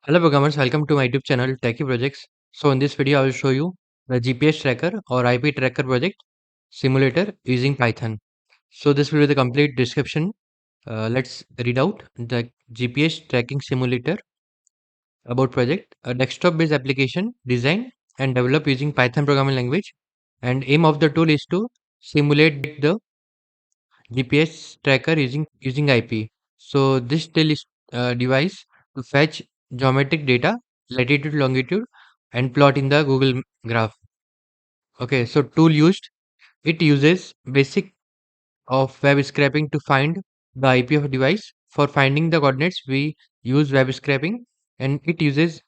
Hello programmers, welcome to my YouTube channel Techie Projects. So in this video I will show you the GPS tracker or IP tracker project simulator using Python. So this will be the complete description. Let's read out the GPS tracking simulator about project. A desktop based application designed and developed using Python programming language, and aim of the tool is to simulate the GPS tracker using IP. So this tool is device to fetch geometric data, latitude, longitude, and plot in the Google Graph. Okay, so tool used. It uses basic of web scraping to find the IP of device. For finding the coordinates, we use web scraping, and it uses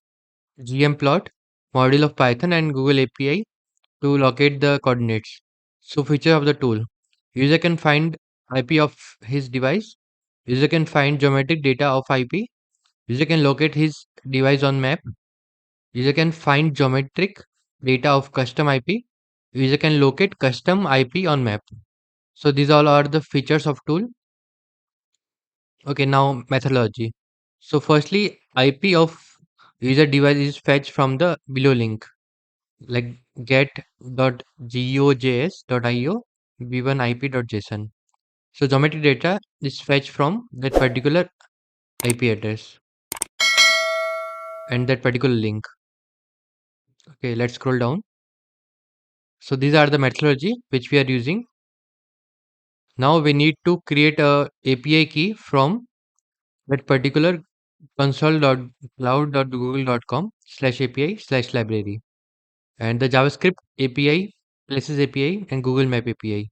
gmplot module of Python and Google API to locate the coordinates. So feature of the tool. User can find IP of his device. User can find geometric data of IP. User can locate his device on map. User can find geometric data of custom IP. User can locate custom IP on map. So these all are the features of tool. Okay, now methodology. So firstly, IP of user device is fetched from the below link, like get.gojs.io v1ip.json. So geometry data is fetched from that particular IP address and that particular link. Okay, let's scroll down. So these are the methodology which we are using. Now we need to create a API key from that particular console.cloud.google.com/API/library, and the JavaScript API, Places API, and Google Map API,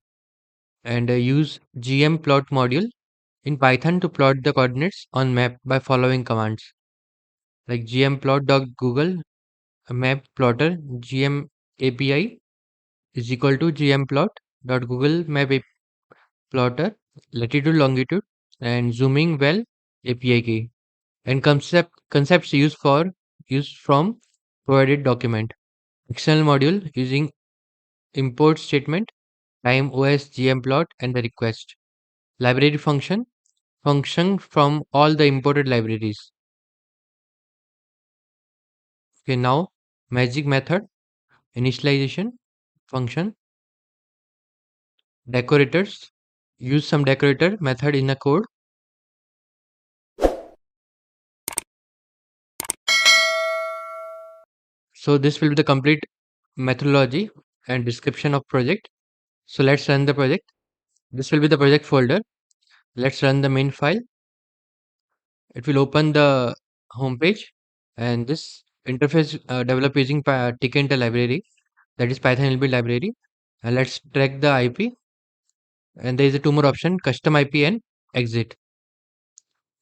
and use gmplot module in Python to plot the coordinates on map by following commands like gmplot.google map plotter gm API is equal to gmplot.google map plotter latitude longitude and zooming well API key, and concepts used from provided document. External module using import statement, time os gmplot, and the request. Library function from all the imported libraries. Okay, now magic method, initialization function, decorators. Use some decorator method in the code. So this will be the complete methodology and description of project. So let's run the project. This will be the project folder. Let's run the main file. It will open the home page, and this interface developed using Tkinter Library, that is Python LB library. And let's track the IP, and there is a two more option, custom IP and exit.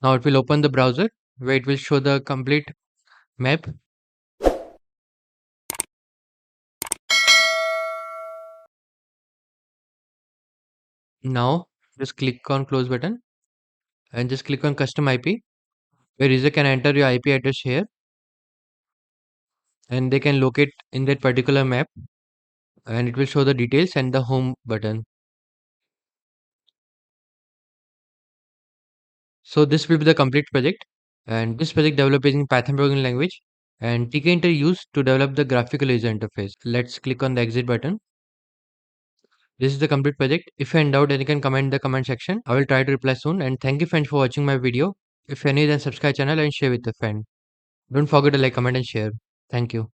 Now it will open the browser where it will show the complete map. Now just click on close button and just click on custom IP, where user can enter your IP address here, and they can locate in that particular map, and it will show the details and the home button. So this will be the complete project, and this project developed using Python programming language and Tkinter used to develop the graphical user interface. Let's click on the exit button. This is the complete project. If you're in doubt, then you can comment in the comment section. I will try to reply soon, and thank you friends for watching my video. If you're new, then subscribe channel and share with a friend. Don't forget to like, comment and share. Thank you.